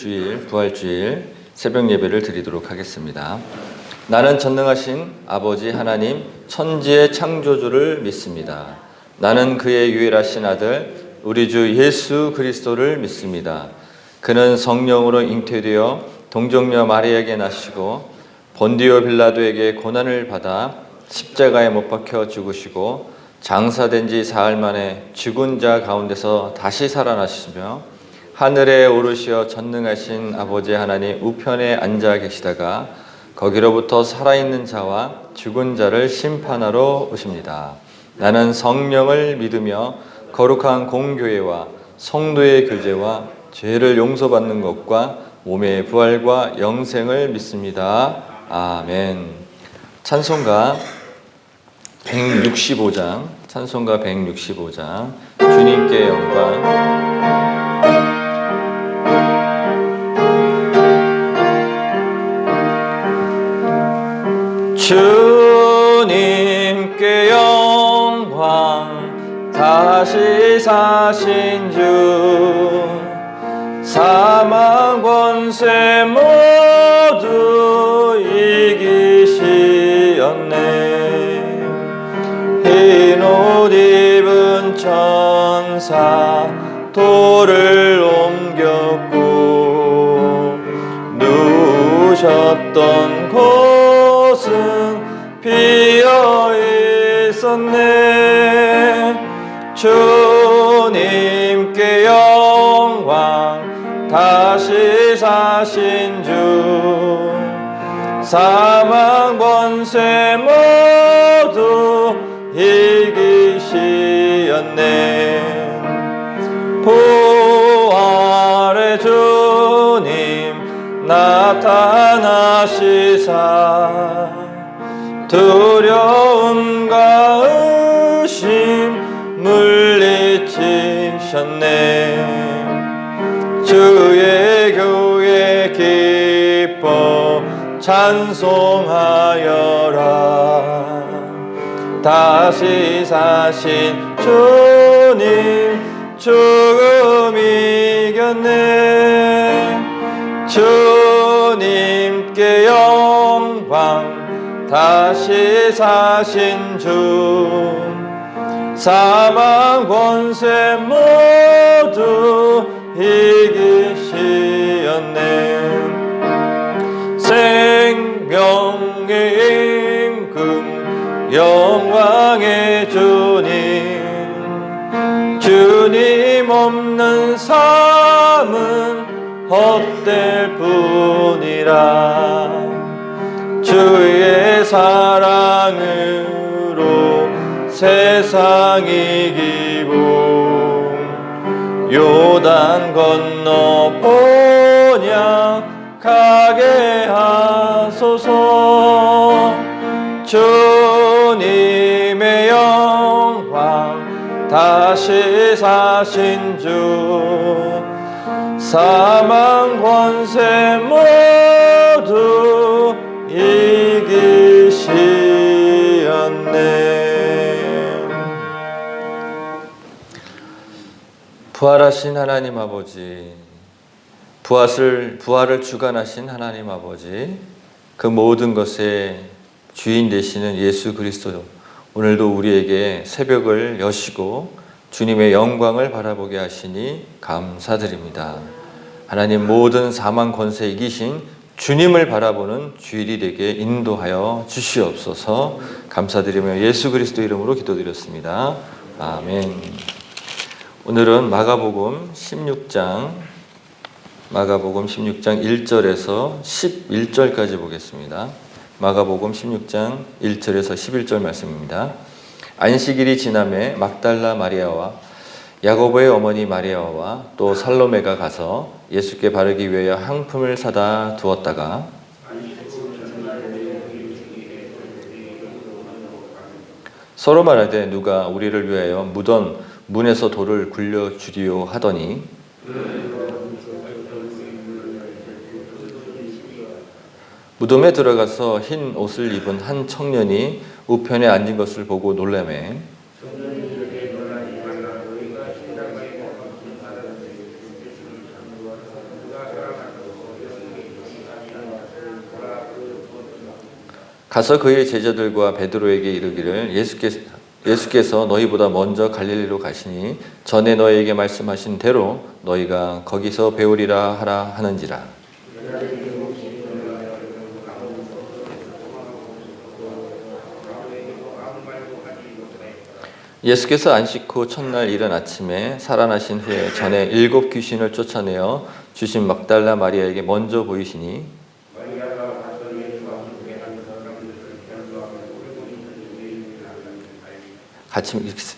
주일, 부활주일 새벽 예배를 드리도록 하겠습니다. 나는 전능하신 아버지 하나님 천지의 창조주를 믿습니다. 나는 그의 유일하신 아들 우리 주 예수 그리스도를 믿습니다. 그는 성령으로 잉태되어 동정녀 마리아에게 나시고 본디오 빌라도에게 고난을 받아 십자가에 못 박혀 죽으시고 장사된 지 사흘 만에 죽은 자 가운데서 다시 살아나시며 하늘에 오르시어 전능하신 아버지 하나님 우편에 앉아 계시다가 거기로부터 살아있는 자와 죽은 자를 심판하러 오십니다. 나는 성령을 믿으며 거룩한 공교회와 성도의 교제와 죄를 용서받는 것과 몸의 부활과 영생을 믿습니다. 아멘. 찬송가 165장, 찬송가 165장, 주님께 영광. 주님께 영광, 다시 사신 주, 사망 권세 모두 이기시었네. 흰 옷 입은 천사 돌을 옮겼고 누우셨던 곳은 비어 있었네. 주님께 영광, 다시 사신 주, 사망 권세 모두 이기시었네. 부활의 주님 나타나시사 두려움과 의심 물리치셨네. 주의 교회 기뻐 찬송하여라. 다시 사신 주님 죽음 이겼네. 주님께 영광, 다시 사신 주, 사망 권세 모두 이기시었네. 생명의 임금 영광의 주님, 주님 없는 삶은 헛될 뿐이라. 주의 사랑으로 세상 이기고 요단 건너 번역하게 하소서. 주님의 영광, 다시 사신 주, 사망 권세 모두 이기시었네. 부활하신 하나님 아버지, 부활을 주관하신 하나님 아버지, 그 모든 것의 주인 되시는 예수 그리스도, 오늘도 우리에게 새벽을 여시고 주님의 영광을 바라보게 하시니 감사드립니다. 하나님, 모든 사망 권세 이기신 주님을 바라보는 주일이 되게 인도하여 주시옵소서. 감사드리며 예수 그리스도 이름으로 기도드렸습니다. 아멘. 오늘은 마가복음 16장 1절에서 11절까지 보겠습니다. 마가복음 16장 1절에서 11절 말씀입니다. 안식일이 지남에 막달라 마리아와 야고보의 어머니 마리아와 또 살로메가 가서 예수께 바르기 위하여 향품을 사다 두었다가 서로 말하되 누가 우리를 위하여 무덤 문에서 돌을 굴려주리요 하더니 무덤에 들어가서 흰 옷을 입은 한 청년이 우편에 앉은 것을 보고 놀라매 가서 그의 제자들과 베드로에게 이르기를 예수께서 너희보다 먼저 갈릴리로 가시니 전에 너희에게 말씀하신 대로 너희가 거기서 배우리라 하라 하는지라. 예수께서 안식 후 첫날 이른 아침에 살아나신 후에 전에 7 귀신을 쫓아내어 주신 막달라 마리아에게 먼저 보이시니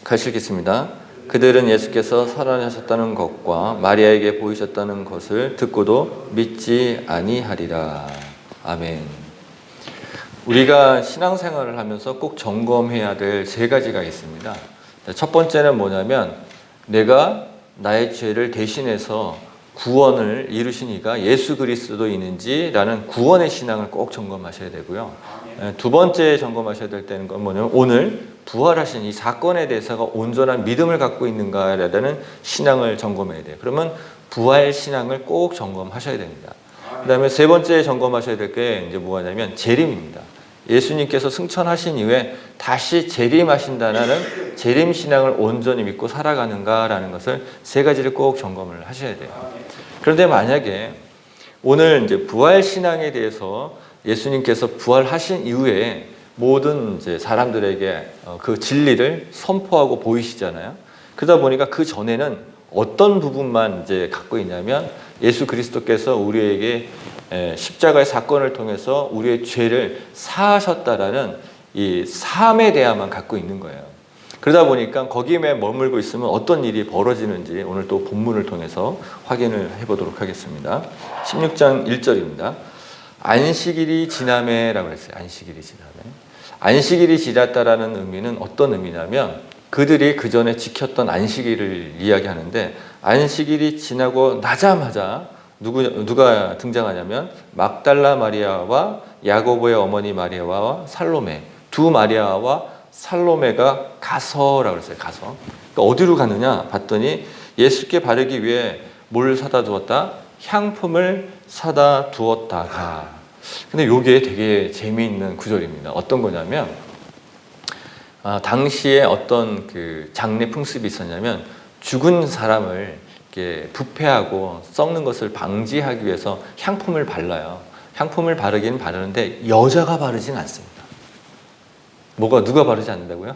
같이 읽겠습니다. 그들은 예수께서 살아나셨다는 것과 마리아에게 보이셨다는 것을 듣고도 믿지 아니하리라. 아멘. 우리가 신앙생활을 하면서 꼭 점검해야 될 3가지가 있습니다. 첫 번째는 뭐냐면 내가 나의 죄를 대신해서 구원을 이루신 이가 예수 그리스도인인지라는 구원의 신앙을 꼭 점검하셔야 되고요. 두 번째 점검하셔야 될 때는 건 뭐냐면 오늘 부활하신 이 사건에 대해서가 온전한 믿음을 갖고 있는가라는 신앙을 점검해야 돼요. 그러면 부활 신앙을 꼭 점검하셔야 됩니다. 그 다음에 3번째 점검하셔야 될 게 이제 뭐냐면 재림입니다. 예수님께서 승천하신 이후에 다시 재림하신다는 재림 신앙을 온전히 믿고 살아가는가라는 것을 3가지를 꼭 점검을 하셔야 돼요. 그런데 만약에 오늘 이제 부활 신앙에 대해서 예수님께서 부활하신 이후에 모든 이제 사람들에게 그 진리를 선포하고 보이시잖아요. 그러다 보니까 그 전에는 어떤 부분만 이제 갖고 있냐면 예수 그리스도께서 우리에게 십자가의 사건을 통해서 우리의 죄를 사하셨다라는 이 사함에 대한만 갖고 있는 거예요. 그러다 보니까 거기에 머물고 있으면 어떤 일이 벌어지는지 오늘 또 본문을 통해서 확인을 해보도록 하겠습니다. 16장 1절입니다. 안식일이 지나매라고 했어요. 안식일이 지나매. 안식일이 지났다라는 의미는 어떤 의미냐면 그들이 그 전에 지켰던 안식일을 이야기하는데 안식일이 지나고 나자마자 누가 등장하냐면 막달라 마리아와 야고보의 어머니 마리아와 살로메, 두 마리아와 살로메가 가서라고 했어요. 가서. 그러니까 어디로 가느냐 봤더니 예수께 바르기 위해 뭘 사다 두었다? 향품을 사다 두었다가. 근데 이게 되게 재미있는 구절입니다. 어떤 거냐면 당시에 어떤 그 장례 풍습이 있었냐면 죽은 사람을 이렇게 부패하고 썩는 것을 방지하기 위해서 향품을 발라요. 향품을 바르긴 바르는데 여자가 바르진 않습니다. 누가 바르지 않는다고요?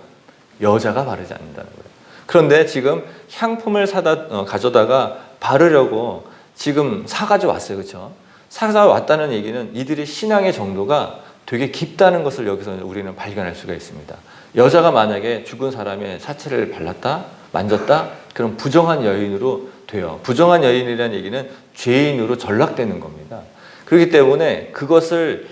여자가 바르지 않는다는 거예요. 그런데 지금 향품을 가져다가 바르려고 지금 사가지고 왔어요. 그렇죠? 사가지고 왔다는 얘기는 이들의 신앙의 정도가 되게 깊다는 것을 여기서 우리는 발견할 수가 있습니다. 여자가 만약에 죽은 사람의 사체를 발랐다, 만졌다, 그럼 부정한 여인으로 돼요. 부정한 여인이라는 얘기는 죄인으로 전락되는 겁니다. 그렇기 때문에 그것을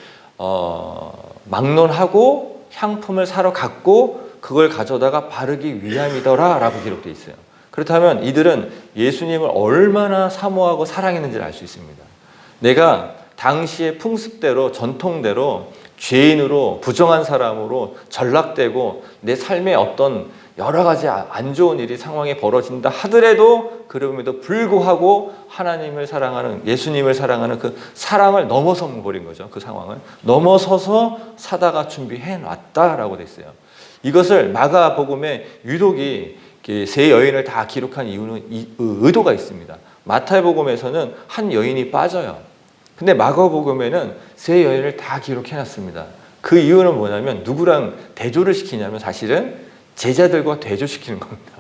막론하고 향품을 사러 갔고 그걸 가져다가 바르기 위함이더라 라고 기록되어 있어요. 그렇다면 이들은 예수님을 얼마나 사모하고 사랑했는지를 알 수 있습니다. 내가 당시의 풍습대로 전통대로 죄인으로 부정한 사람으로 전락되고 내 삶에 어떤 여러 가지 안 좋은 일이 상황이 벌어진다 하더라도 그럼에도 불구하고 하나님을 사랑하는 예수님을 사랑하는 그 사랑을 넘어서 버린 거죠. 그 상황을 넘어서서 사다가 준비해 놨다라고 돼 있어요. 이것을 마가복음에 유독이 세 여인을 다 기록한 이유는 의도가 있습니다. 마태복음에서는 한 여인이 빠져요. 근데 마가복음에는 세 여인을 다 기록해 놨습니다. 그 이유는 뭐냐면 누구랑 대조를 시키냐면 사실은 제자들과 대조시키는 겁니다.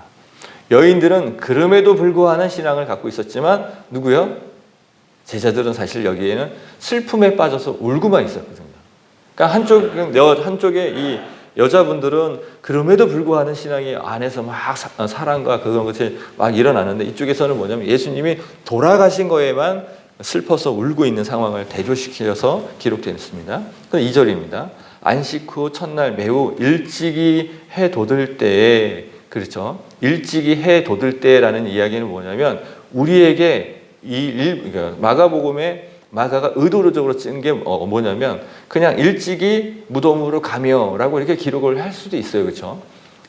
여인들은 그럼에도 불구하는 신앙을 갖고 있었지만 누구요? 제자들은 사실 여기에는 슬픔에 빠져서 울고만 있었거든요. 그러니까 한쪽에 이 여자분들은 그럼에도 불구하는 신앙이 안에서 막 사랑과 그런 것이 막 일어나는데 이쪽에서는 뭐냐면 예수님이 돌아가신 거에만 슬퍼서 울고 있는 상황을 대조시켜서 기록되어 있습니다. 2절입니다. 안식 후 첫날 매우 일찍이 해 돋을 때에, 그렇죠? 일찍이 해 돋을 때라는 이야기는 뭐냐면 우리에게 그러니까 마가복음에 마가가 의도적으로 찍은 게 뭐냐면 그냥 일찍이 무덤으로 가며라고 이렇게 기록을 할 수도 있어요. 그렇죠?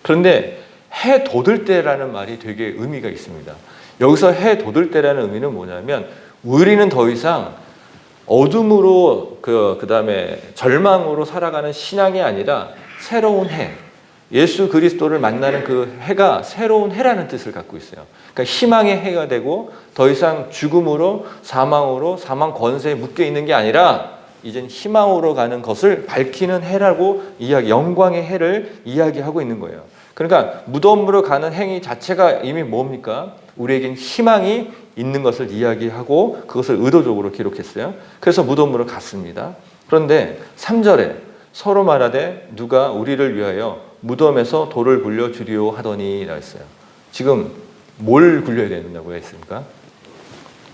그런데 해 돋을 때라는 말이 되게 의미가 있습니다. 여기서 해 돋을 때라는 의미는 뭐냐면 우리는 더 이상 어둠으로 그다음에 절망으로 살아가는 신앙이 아니라 새로운 해, 예수 그리스도를 만나는 그 해가 새로운 해라는 뜻을 갖고 있어요. 그러니까 희망의 해가 되고 더 이상 죽음으로 사망 권세에 묶여 있는 게 아니라 이젠 희망으로 가는 것을 밝히는 해라고 영광의 해를 이야기하고 있는 거예요. 그러니까 무덤으로 가는 행위 자체가 이미 뭡니까? 우리에겐 희망이 있는 것을 이야기하고 그것을 의도적으로 기록했어요. 그래서 무덤으로 갔습니다. 그런데 3절에 서로 말하되 누가 우리를 위하여 무덤에서 돌을 굴려 주리오 하더니 라고 했어요. 지금 뭘 굴려야 된다고 했습니까?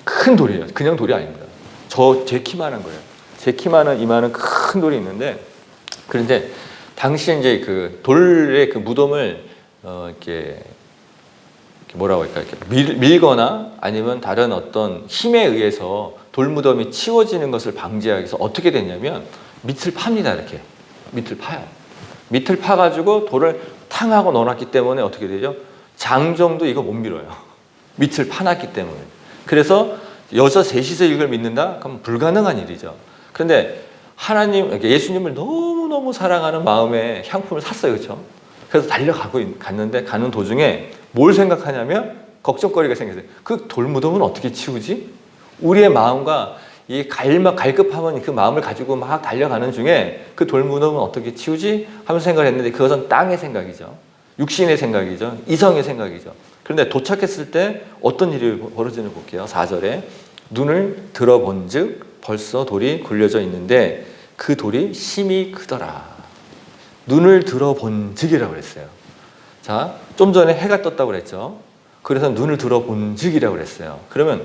큰 돌이에요. 그냥 돌이 아닙니다. 제 키만한 거예요. 제 키만한 이만한 큰 돌이 있는데, 그런데 당시에 이제 그 돌의 그 무덤을 이렇게 뭐라고 할까, 이렇게 밀거나 아니면 다른 어떤 힘에 의해서 돌무덤이 치워지는 것을 방지하기 위해서 어떻게 됐냐면 밑을 팝니다. 이렇게 밑을 파요. 밑을 파가지고 돌을 탕 하고 넣어놨기 때문에 어떻게 되죠? 장정도 이거 못 밀어요. 밑을 파놨기 때문에. 그래서 여자 셋이서 이걸 믿는다? 그럼 불가능한 일이죠. 그런데 하나님, 예수님을 너무너무 사랑하는 마음에 향품을 샀어요. 그렇죠? 그래서 갔는데 가는 도중에 뭘 생각하냐면 걱정거리가 생겼어요. 그 돌무덤은 어떻게 치우지? 우리의 마음과 이 갈급하면 그 마음을 가지고 막 달려가는 중에 그 돌무덤은 어떻게 치우지? 하면서 생각을 했는데 그것은 땅의 생각이죠. 육신의 생각이죠. 이성의 생각이죠. 그런데 도착했을 때 어떤 일이 벌어지는 볼게요. 4절에 눈을 들어본 즉 벌써 돌이 굴려져 있는데 그 돌이 심히 크더라. 눈을 들어본 즉이라고 그랬어요. 자, 좀 전에 해가 떴다고 그랬죠. 그래서 눈을 들어본 즉이라고 그랬어요. 그러면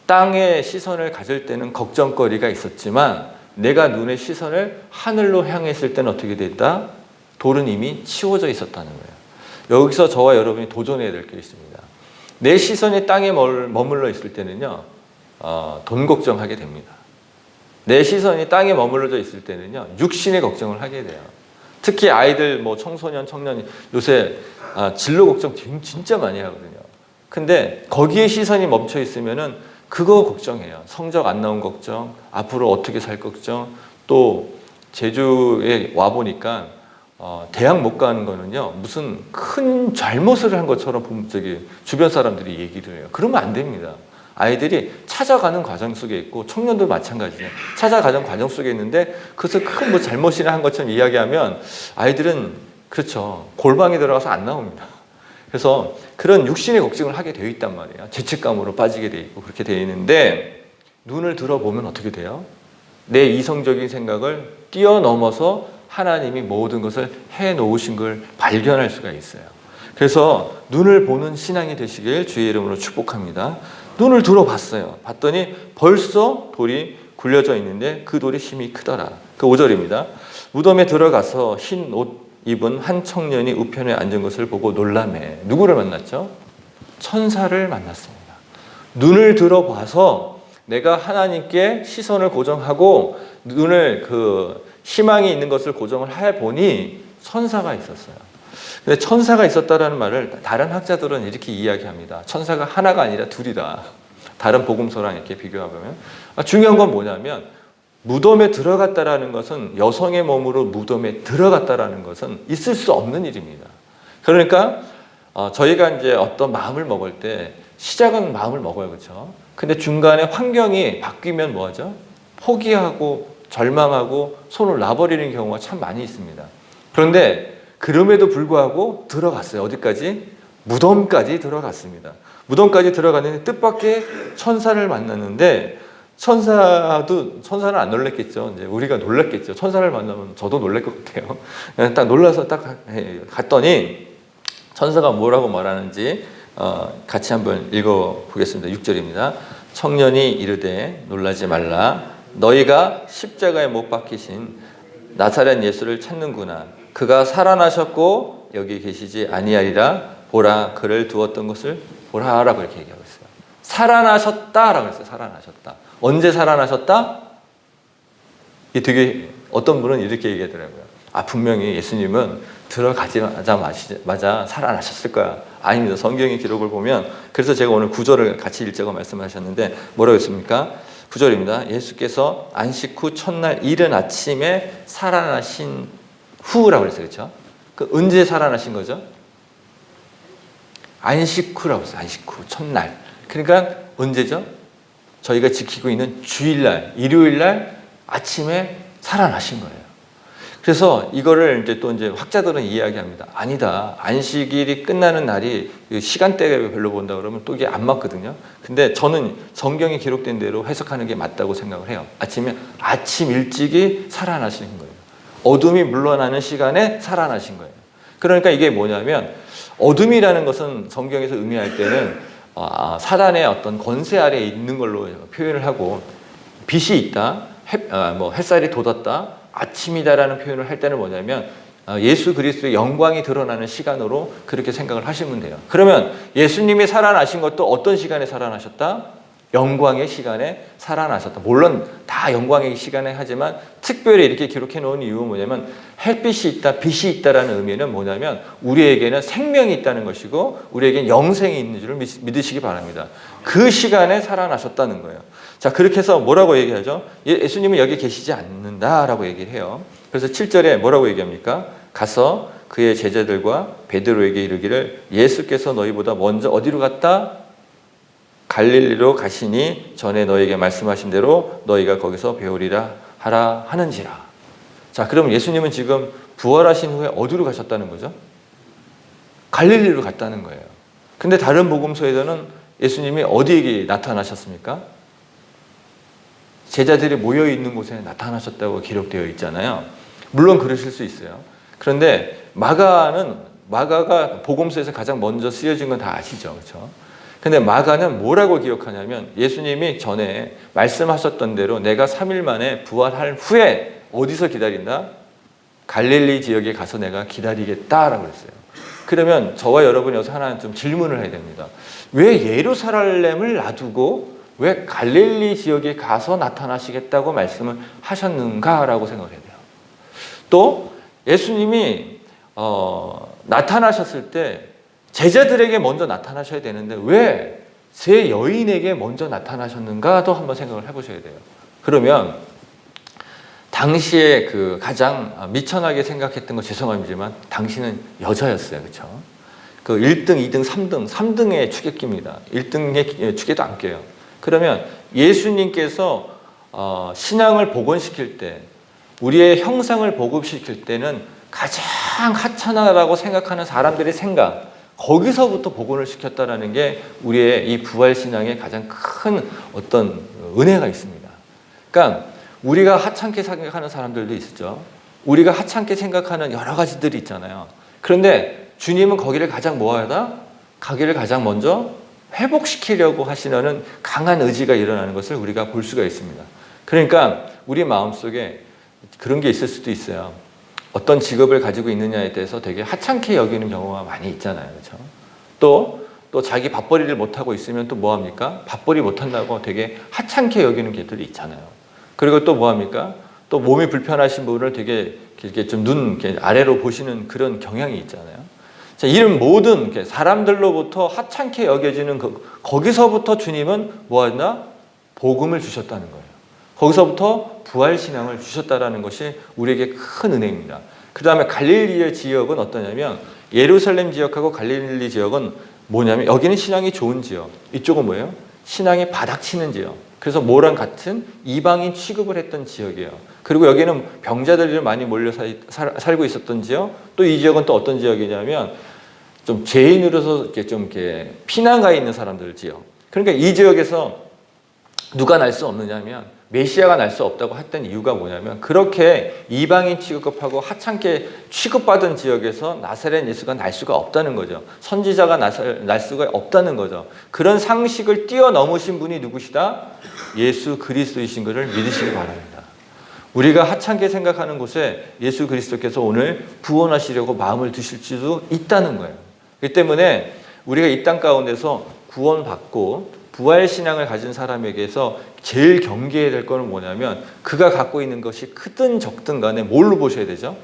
땅의 시선을 가질 때는 걱정거리가 있었지만 내가 눈의 시선을 하늘로 향했을 때는 어떻게 됐다? 돌은 이미 치워져 있었다는 거예요. 여기서 저와 여러분이 도전해야 될 게 있습니다. 내 시선이 땅에 머물러 있을 때는요, 돈 걱정하게 됩니다. 내 시선이 땅에 머물러져 있을 때는요, 육신의 걱정을 하게 돼요. 특히 아이들, 청소년, 청년, 요새 진로 걱정 진짜 많이 하거든요. 근데 거기에 시선이 멈춰 있으면은 그거 걱정해요. 성적 안 나온 걱정, 앞으로 어떻게 살 걱정, 또 제주에 와 보니까 대학 못 가는 거는요, 무슨 큰 잘못을 한 것처럼 주변 사람들이 얘기를 해요. 그러면 안 됩니다. 아이들이 찾아가는 과정 속에 있고, 청년도 마찬가지예요. 찾아가는 과정 속에 있는데 그것을 큰 잘못이나 한 것처럼 이야기하면 아이들은 그렇죠, 골방에 들어가서 안 나옵니다. 그래서 그런 육신의 걱정을 하게 되어 있단 말이에요. 죄책감으로 빠지게 되어 있고 그렇게 되어 있는데, 눈을 들어보면 어떻게 돼요? 내 이성적인 생각을 뛰어넘어서 하나님이 모든 것을 해놓으신 걸 발견할 수가 있어요. 그래서 눈을 보는 신앙이 되시길 주의 이름으로 축복합니다. 눈을 들어봤어요. 봤더니 벌써 돌이 굴려져 있는데 그 돌이 힘이 크더라. 그 5절입니다. 무덤에 들어가서 흰 옷 입은 한 청년이 우편에 앉은 것을 보고 놀라매. 누구를 만났죠? 천사를 만났습니다. 눈을 들어봐서 내가 하나님께 시선을 고정하고 눈을 희망이 있는 것을 고정을 해보니 천사가 있었어요. 근데 천사가 있었다라는 말을 다른 학자들은 이렇게 이야기합니다. 천사가 하나가 아니라 둘이다. 다른 복음서랑 이렇게 비교해보면. 중요한 건 뭐냐면 무덤에 들어갔다라는 것은, 여성의 몸으로 무덤에 들어갔다라는 것은 있을 수 없는 일입니다. 그러니까 저희가 이제 어떤 마음을 먹을 때 시작은 마음을 먹어요. 그렇죠? 근데 중간에 환경이 바뀌면 뭐하죠? 포기하고 절망하고 손을 놔버리는 경우가 참 많이 있습니다. 그런데 그럼에도 불구하고 들어갔어요. 어디까지? 무덤까지 들어갔습니다. 무덤까지 들어갔는데 뜻밖의 천사를 만났는데, 천사는 안 놀랬겠죠. 이제 우리가 놀랐겠죠. 천사를 만나면 저도 놀랄 것 같아요. 딱 놀라서 딱 갔더니 천사가 뭐라고 말하는지 같이 한번 읽어보겠습니다. 6절입니다. 청년이 이르되 놀라지 말라. 너희가 십자가에 못 박히신 나사렛 예수를 찾는구나. 그가 살아나셨고 여기 계시지 아니하리라. 보라, 그를 두었던 것을 보라라고 이렇게 얘기하고 있어요. 살아나셨다라고 했어요. 살아나셨다. 언제 살아나셨다? 이게 되게 어떤 분은 이렇게 얘기하더라고요. 분명히 예수님은 들어가자마자 살아나셨을 거야. 아닙니다. 성경의 기록을 보면, 그래서 제가 오늘 구절을 같이 읽자고 말씀하셨는데 뭐라고 했습니까? 9절입니다. 예수께서 안식 후 첫날 이른 아침에 살아나신 후라고 그랬어요. 그렇죠? 그 언제 살아나신 거죠? 안식 후라고 했어요. 안식 후 첫날. 그러니까 언제죠? 저희가 지키고 있는 주일날, 일요일날 아침에 살아나신 거예요. 그래서 이거를 이제 학자들은 이야기합니다. 아니다. 안식일이 끝나는 날이 시간대가 별로 본다 그러면 또 이게 안 맞거든요. 근데 저는 성경에 기록된 대로 해석하는 게 맞다고 생각을 해요. 아침 일찍이 살아나신 거예요. 어둠이 물러나는 시간에 살아나신 거예요. 그러니까 이게 뭐냐면 어둠이라는 것은 성경에서 의미할 때는 사단의 어떤 권세 아래에 있는 걸로 표현을 하고 빛이 있다, 햇살이 돋았다, 아침이다라는 표현을 할 때는 뭐냐면 예수 그리스도의 영광이 드러나는 시간으로 그렇게 생각을 하시면 돼요. 그러면 예수님이 살아나신 것도 어떤 시간에 살아나셨다? 영광의 시간에 살아나셨다. 물론 다 영광의 시간에 하지만 특별히 이렇게 기록해 놓은 이유는 뭐냐면 햇빛이 있다, 빛이 있다라는 의미는 뭐냐면 우리에게는 생명이 있다는 것이고 우리에게는 영생이 있는 줄을 믿으시기 바랍니다. 그 시간에 살아나셨다는 거예요. 자, 그렇게 해서 뭐라고 얘기하죠? 예수님은 여기 계시지 않는다라고 얘기를 해요. 그래서 7절에 뭐라고 얘기합니까? 가서 그의 제자들과 베드로에게 이르기를 예수께서 너희보다 먼저 어디로 갔다? 갈릴리로 가시니 전에 너희에게 말씀하신 대로 너희가 거기서 배우리라 하라 하는지라. 자, 그럼 예수님은 지금 부활하신 후에 어디로 가셨다는 거죠? 갈릴리로 갔다는 거예요. 근데 다른 복음서에서는 예수님이 어디에 나타나셨습니까? 제자들이 모여 있는 곳에 나타나셨다고 기록되어 있잖아요. 물론 그러실 수 있어요. 그런데 마가가 복음서에서 가장 먼저 쓰여진 건 다 아시죠? 그렇죠? 근데 마가는 뭐라고 기억하냐면 예수님이 전에 말씀하셨던 대로 내가 3일 만에 부활할 후에 어디서 기다린다? 갈릴리 지역에 가서 내가 기다리겠다라고 그랬어요. 그러면 저와 여러분이 여기서 하나 좀 질문을 해야 됩니다. 왜 예루살렘을 놔두고 왜 갈릴리 지역에 가서 나타나시겠다고 말씀을 하셨는가라고 생각을 해야 돼요. 또 예수님이 나타나셨을 때 제자들에게 먼저 나타나셔야 되는데 왜 세 여인에게 먼저 나타나셨는가도 한번 생각을 해보셔야 돼요. 그러면 당시에 그 가장 미천하게 생각했던 거 죄송합니다만 당신은 여자였어요. 그렇죠? 그 1등, 2등, 3등의 추격기입니다. 1등의 추계도 안 껴요. 그러면 예수님께서 신앙을 복원시킬 때 우리의 형상을 보급시킬 때는 가장 하찮아라고 생각하는 사람들의 생각 거기서부터 복원을 시켰다라는 게 우리의 이 부활신앙의 가장 큰 어떤 은혜가 있습니다. 그러니까 우리가 하찮게 생각하는 사람들도 있죠. 우리가 하찮게 생각하는 여러 가지들이 있잖아요. 그런데 주님은 거기를 가장 뭐하다? 가기를 가장 먼저 회복시키려고 하시는 강한 의지가 일어나는 것을 우리가 볼 수가 있습니다. 그러니까 우리 마음속에 그런 게 있을 수도 있어요. 어떤 직업을 가지고 있느냐에 대해서 되게 하찮게 여기는 경우가 많이 있잖아요. 그렇죠? 또 자기 밥벌이를 못하고 있으면 또 뭐합니까? 밥벌이 못한다고 되게 하찮게 여기는 개들이 있잖아요. 그리고 또 뭐합니까? 또 몸이 불편하신 분을 되게 이렇게 좀 눈 아래로 보시는 그런 경향이 있잖아요. 자, 이런 모든 사람들로부터 하찮게 여겨지는 거기서부터 주님은 뭐하나? 복음을 주셨다는 거예요. 거기서부터 부활신앙을 주셨다는 것이 우리에게 큰 은혜입니다. 그 다음에 갈릴리의 지역은 어떠냐면 예루살렘 지역하고 갈릴리 지역은 뭐냐면 여기는 신앙이 좋은 지역, 이쪽은 뭐예요? 신앙이 바닥치는 지역. 그래서 뭐랑 같은 이방인 취급을 했던 지역이에요. 그리고 여기는 병자들이 많이 몰려 살고 있었던 지역. 또 이 지역은 또 어떤 지역이냐면 좀 죄인으로서 이렇게 피난가 있는 사람들 지역. 그러니까 이 지역에서 누가 날 수 없느냐면 메시아가 날 수 없다고 했던 이유가 뭐냐면 그렇게 이방인 취급하고 하찮게 취급받은 지역에서 나사렛 예수가 날 수가 없다는 거죠. 선지자가 날 수가 없다는 거죠. 그런 상식을 뛰어넘으신 분이 누구시다? 예수 그리스도이신 것을 믿으시기 바랍니다. 우리가 하찮게 생각하는 곳에 예수 그리스도께서 오늘 구원하시려고 마음을 두실 수도 있다는 거예요. 그렇기 때문에 우리가 이 땅 가운데서 구원받고 부활신앙을 가진 사람에게서 제일 경계해야 될 것은 뭐냐면 그가 갖고 있는 것이 크든 적든 간에 뭘로 보셔야 되죠?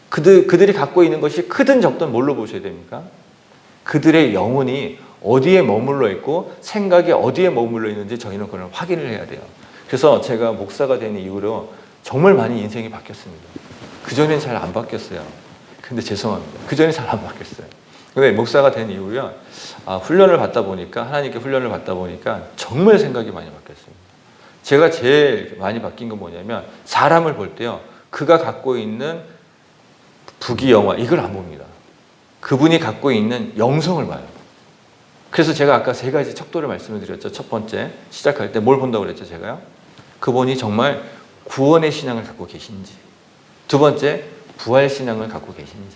그들이 갖고 있는 것이 크든 적든 뭘로 보셔야 됩니까? 그들의 영혼이 어디에 머물러 있고 생각이 어디에 머물러 있는지 저희는 그걸 확인을 해야 돼요. 그래서 제가 목사가 된 이후로 정말 많이 인생이 바뀌었습니다. 그전엔 잘 안 바뀌었어요. 근데 죄송합니다. 그전에 잘 안 바뀌었어요. 근데 목사가 된 이후요, 훈련을 받다 보니까, 하나님께 훈련을 받다 보니까 정말 생각이 많이 바뀌었습니다. 제가 제일 많이 바뀐 건 뭐냐면, 사람을 볼 때요, 그가 갖고 있는 부귀영화, 이걸 안 봅니다. 그분이 갖고 있는 영성을 봐요. 그래서 제가 아까 세 가지 척도를 말씀을 드렸죠. 첫 번째, 시작할 때 뭘 본다고 그랬죠, 제가요? 그분이 정말 구원의 신앙을 갖고 계신지. 두 번째, 부활 신앙을 갖고 계신지.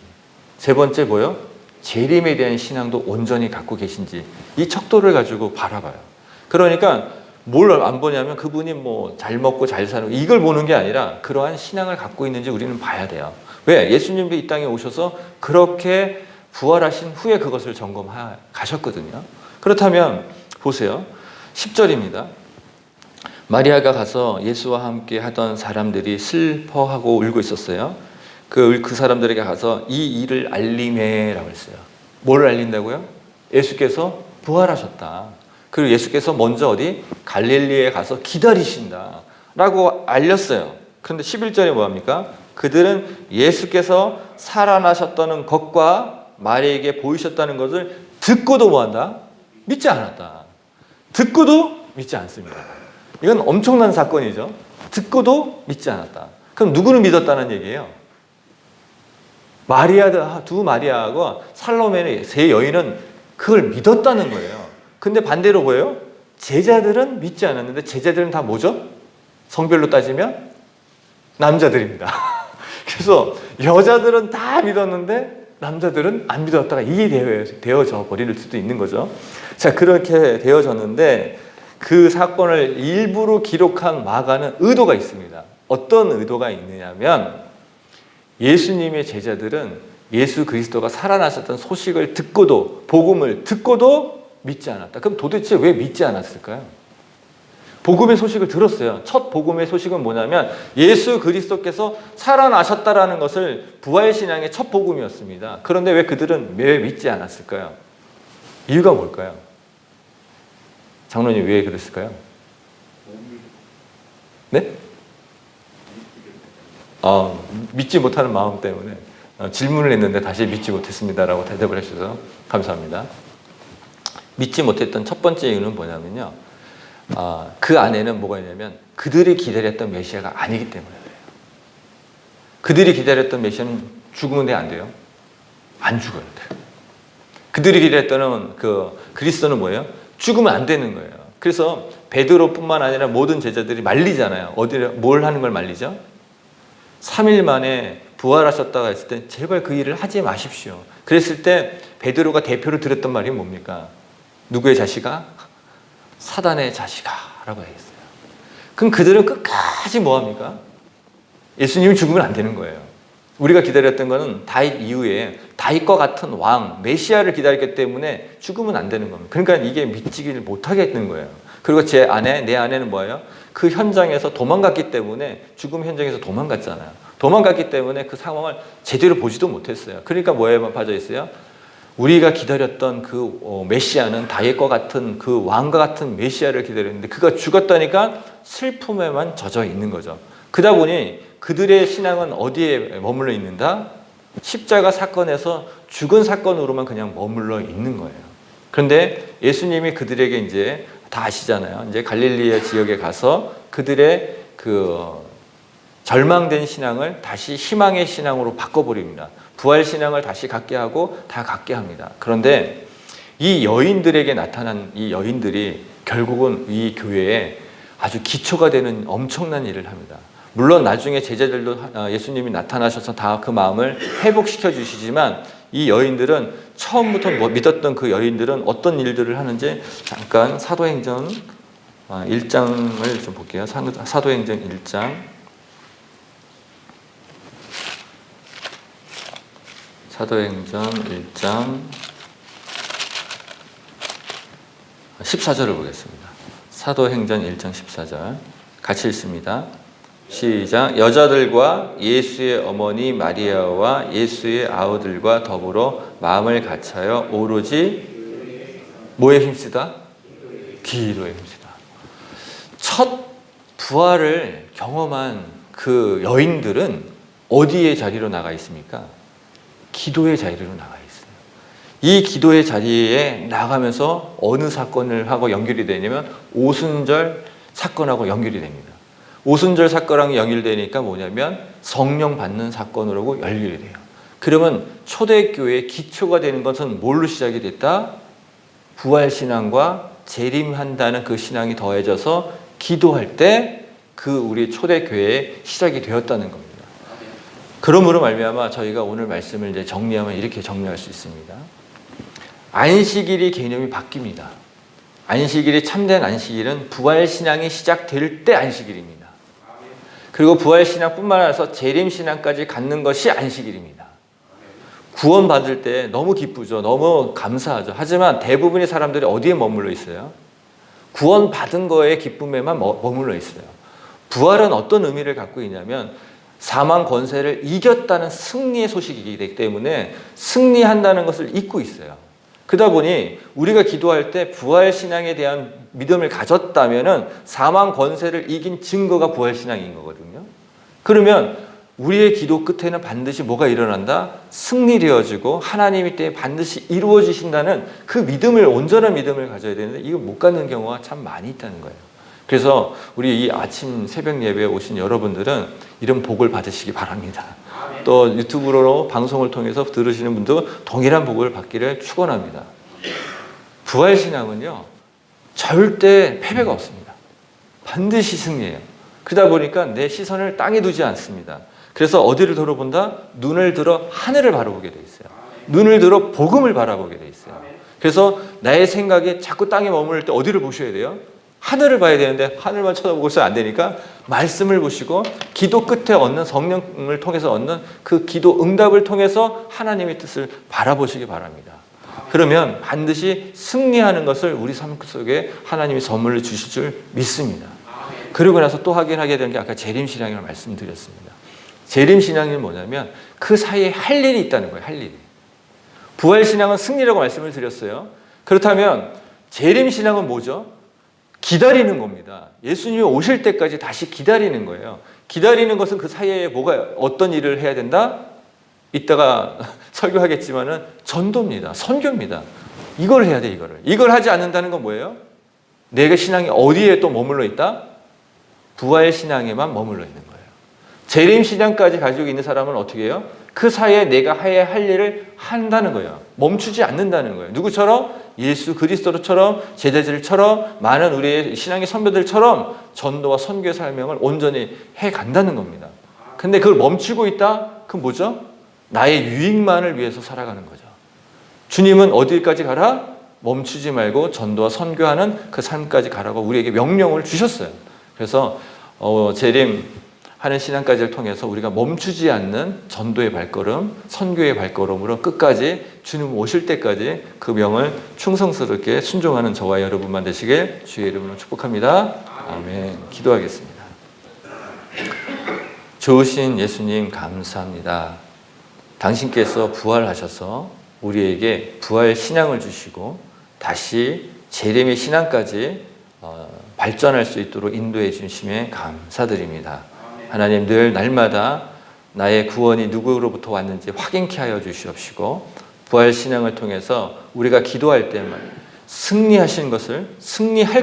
세 번째 뭐요? 재림에 대한 신앙도 온전히 갖고 계신지. 이 척도를 가지고 바라봐요. 그러니까 뭘 안 보냐면 그분이 뭐 잘 먹고 잘 사는 이걸 보는 게 아니라 그러한 신앙을 갖고 있는지 우리는 봐야 돼요. 왜? 예수님도 이 땅에 오셔서 그렇게 부활하신 후에 그것을 점검하셨거든요. 그렇다면 보세요. 10절입니다. 마리아가 가서 예수와 함께 하던 사람들이 슬퍼하고 울고 있었어요. 그 사람들에게 가서 이 일을 알리매라고 했어요. 뭘 알린다고요? 예수께서 부활하셨다. 그리고 예수께서 먼저 어디? 갈릴리에 가서 기다리신다 라고 알렸어요. 그런데 11절에 뭐합니까? 그들은 예수께서 살아나셨다는 것과 마리아에게 보이셨다는 것을 듣고도 뭐한다? 믿지 않았다. 듣고도 믿지 않습니다. 이건 엄청난 사건이죠. 듣고도 믿지 않았다. 그럼 누구는 믿었다는 얘기예요? 두 마리아하고 살로메의 세 여인은 그걸 믿었다는 거예요. 근데 반대로 뭐예요? 제자들은 믿지 않았는데 제자들은 다 뭐죠? 성별로 따지면 남자들입니다. 그래서 여자들은 다 믿었는데 남자들은 안 믿었다가 이게 되어져 버릴 수도 있는 거죠. 자, 그렇게 되어졌는데 그 사건을 일부러 기록한 마가는 의도가 있습니다. 어떤 의도가 있느냐면 예수님의 제자들은 예수 그리스도가 살아나셨던 소식을 듣고도 복음을 듣고도 믿지 않았다. 그럼 도대체 왜 믿지 않았을까요? 복음의 소식을 들었어요. 첫 복음의 소식은 뭐냐면 예수 그리스도께서 살아나셨다라는 것을 부활신앙의 첫 복음이었습니다. 그런데 왜 그들은 왜 믿지 않았을까요? 이유가 뭘까요? 장로님 왜 그랬을까요? 네? 믿지 못하는 마음 때문에 질문을 했는데 다시 믿지 못했습니다라고 대답을 해주셔서 감사합니다. 믿지 못했던 첫 번째 이유는 뭐냐면요. 그 안에는 뭐가 있냐면 그들이 기다렸던 메시아가 아니기 때문에 그래요. 그들이 기다렸던 메시아는 죽으면 안 돼요? 안 죽어야 돼요. 그들이 기다렸던 그 그리스도는 뭐예요? 죽으면 안 되는 거예요. 그래서 베드로뿐만 아니라 모든 제자들이 말리잖아요. 뭘 하는 걸 말리죠? 3일 만에 부활하셨다가 했을 때 제발 그 일을 하지 마십시오. 그랬을 때 베드로가 대표로 들었던 말이 뭡니까? 누구의 자식아? 사단의 자식아 라고 했어요. 그럼 그들은 끝까지 뭐합니까? 예수님이 죽으면 안 되는 거예요. 우리가 기다렸던 것은 다윗 이후에 다윗과 같은 왕, 메시아를 기다렸기 때문에 죽으면 안 되는 겁니다. 그러니까 이게 믿지를 못하겠는 거예요. 그리고 내 안에는 뭐예요? 그 현장에서 도망갔기 때문에 죽음 현장에서 도망갔잖아요. 도망갔기 때문에 그 상황을 제대로 보지도 못했어요. 그러니까 뭐에 빠져 있어요? 우리가 기다렸던 그 메시아는 다윗과 같은 그 왕과 같은 메시아를 기다렸는데 그가 죽었다니까 슬픔에만 젖어 있는 거죠. 그러다 보니 그들의 신앙은 어디에 머물러 있는다? 십자가 사건에서 죽은 사건으로만 그냥 머물러 있는 거예요. 그런데 예수님이 그들에게 이제 다 아시잖아요. 이제 갈릴리아 지역에 가서 그들의 그 절망된 신앙을 다시 희망의 신앙으로 바꿔버립니다. 부활 신앙을 다시 갖게 하고 다 갖게 합니다. 그런데 이 여인들에게 나타난 이 여인들이 결국은 이 교회에 아주 기초가 되는 엄청난 일을 합니다. 물론 나중에 제자들도 예수님이 나타나셔서 다 그 마음을 회복시켜 주시지만 이 여인들은 처음부터 믿었던 그 여인들은 어떤 일들을 하는지 잠깐 사도행전 1장을 좀 볼게요. 사도행전 1장 사도행전 1장 14절을 보겠습니다. 사도행전 1장 14절 같이 읽습니다. 시작. 여자들과 예수의 어머니 마리아와 예수의 아우들과 더불어 마음을 같이하여 오로지 뭐에 힘쓰다? 기도에 힘쓰다. 첫 부활을 경험한 그 여인들은 어디에 자리로 나가 있습니까? 기도의 자리로 나가 있어요. 이 기도의 자리에 나가면서 어느 사건을 하고 연결이 되냐면 오순절 사건하고 연결이 됩니다. 오순절 사건하고 연결되니까 뭐냐면 성령 받는 사건으로 연결이 돼요. 그러면 초대교회의 기초가 되는 것은 뭘로 시작이 됐다? 부활신앙과 재림한다는 그 신앙이 더해져서 기도할 때 그 우리 초대교회의 시작이 되었다는 겁니다. 그러므로 말미암아 저희가 오늘 말씀을 이제 정리하면 이렇게 정리할 수 있습니다. 안식일이 개념이 바뀝니다. 안식일이 참된 안식일은 부활신앙이 시작될 때 안식일입니다. 그리고 부활신앙뿐만 아니라 재림신앙까지 갖는 것이 안식일입니다. 구원받을 때 너무 기쁘죠. 너무 감사하죠. 하지만 대부분의 사람들이 어디에 머물러 있어요? 구원받은 거에 기쁨에만 머물러 있어요. 부활은 어떤 의미를 갖고 있냐면 사망 권세를 이겼다는 승리의 소식이기 때문에 승리한다는 것을 잊고 있어요. 그러다 보니 우리가 기도할 때 부활신앙에 대한 믿음을 가졌다면 사망 권세를 이긴 증거가 부활신앙인 거거든요. 그러면 우리의 기도 끝에는 반드시 뭐가 일어난다? 승리되어지고 하나님이 때문에 반드시 이루어지신다는 그 믿음을, 온전한 믿음을 가져야 되는데 이거 못 갖는 경우가 참 많이 있다는 거예요. 그래서 우리 이 아침 새벽 예배에 오신 여러분들은 이런 복을 받으시기 바랍니다. 또 유튜브로 방송을 통해서 들으시는 분도 동일한 복을 받기를 축원합니다. 부활신앙은요 절대 패배가 없습니다. 반드시 승리해요. 그러다 보니까 내 시선을 땅에 두지 않습니다. 그래서 어디를 돌아본다? 눈을 들어 하늘을 바라보게 돼 있어요. 눈을 들어 복음을 바라보게 돼 있어요. 그래서 나의 생각이 자꾸 땅에 머무를 때 어디를 보셔야 돼요? 하늘을 봐야 되는데 하늘만 쳐다보고 있으면 안 되니까 말씀을 보시고 기도 끝에 얻는 성령을 통해서 얻는 그 기도 응답을 통해서 하나님의 뜻을 바라보시기 바랍니다. 그러면 반드시 승리하는 것을 우리 삶 속에 하나님이 선물로 주실 줄 믿습니다. 그러고 나서 또 확인하게 되는 게 아까 재림신앙이라고 말씀드렸습니다. 재림신앙이 뭐냐면 그 사이에 할 일이 있다는 거예요. 할 일이. 부활신앙은 승리라고 말씀을 드렸어요. 그렇다면 재림신앙은 뭐죠? 기다리는 겁니다. 예수님이 오실 때까지 다시 기다리는 거예요. 기다리는 것은 그 사이에 어떤 일을 해야 된다? 이따가 설교하겠지만은 전도입니다. 선교입니다. 이걸 해야 돼, 이걸 하지 않는다는 건 뭐예요? 내가 신앙이 어디에 또 머물러 있다? 부활신앙에만 머물러 있는 거예요. 재림신앙까지 가지고 있는 사람은 어떻게 해요? 그 사이에 내가 해야 할 일을 한다는 거예요. 멈추지 않는다는 거예요. 누구처럼? 예수 그리스도처럼, 제자들처럼, 많은 우리의 신앙의 선배들처럼 전도와 선교의 사명을 온전히 해간다는 겁니다. 근데 그걸 멈추고 있다? 그건 뭐죠? 나의 유익만을 위해서 살아가는 거죠. 주님은 어디까지 가라? 멈추지 말고 전도와 선교하는 그 삶까지 가라고 우리에게 명령을 주셨어요. 그래서 재림하는 신앙까지를 통해서 우리가 멈추지 않는 전도의 발걸음, 선교의 발걸음으로 끝까지 주님 오실 때까지 그 명을 충성스럽게 순종하는 저와 여러분만 되시길 주의 이름으로 축복합니다. 아멘. 기도하겠습니다. 좋으신 예수님 감사합니다. 당신께서 부활하셔서 우리에게 부활 신앙을 주시고 다시 재림의 신앙까지 발전할 수 있도록 인도해 주심에 감사드립니다. 하나님 늘 날마다 나의 구원이 누구로부터 왔는지 확인케 하여 주시옵시고 부활 신앙을 통해서 우리가 기도할 때만 승리할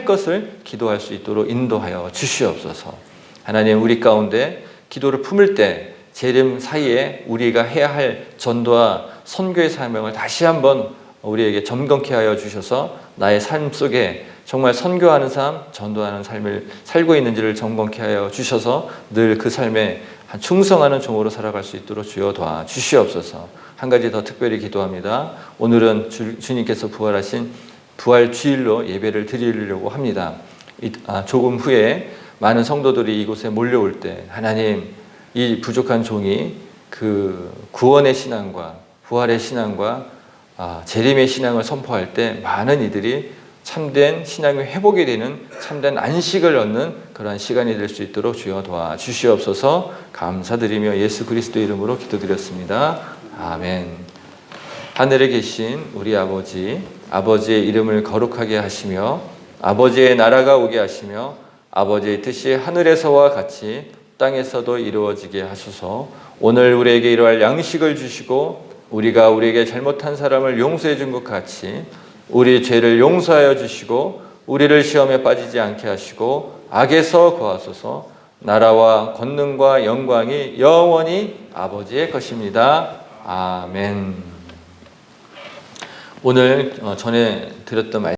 것을 기도할 수 있도록 인도하여 주시옵소서. 하나님 우리 가운데 기도를 품을 때 재림 사이에 우리가 해야 할 전도와 선교의 사명을 다시 한번 우리에게 점검케 하여 주셔서 나의 삶 속에 정말 선교하는 삶, 전도하는 삶을 살고 있는지를 점검케 하여 주셔서 늘 그 삶에 충성하는 종으로 살아갈 수 있도록 주여 도와주시옵소서. 한 가지 더 특별히 기도합니다. 오늘은 주님께서 부활하신 부활 주일로 예배를 드리려고 합니다. 조금 후에 많은 성도들이 이곳에 몰려올 때 하나님 이 부족한 종이 그 구원의 신앙과 부활의 신앙과 재림의 신앙을 선포할 때 많은 이들이 참된 신앙의 회복이 되는 참된 안식을 얻는 그러한 시간이 될 수 있도록 주여 도와주시옵소서. 감사드리며 예수 그리스도 이름으로 기도드렸습니다. 아멘. 하늘에 계신 우리 아버지 아버지의 이름을 거룩하게 하시며 아버지의 나라가 오게 하시며 아버지의 뜻이 하늘에서와 같이 땅에서도 이루어지게 하소서. 오늘 우리에게 이러할 양식을 주시고 우리가 우리에게 잘못한 사람을 용서해 준 것 같이 우리 죄를 용서하여 주시고 우리를 시험에 빠지지 않게 하시고 악에서 구하소서. 나라와 권능과 영광이 영원히 아버지의 것입니다. 아멘. 오늘 전에 드렸던 말씀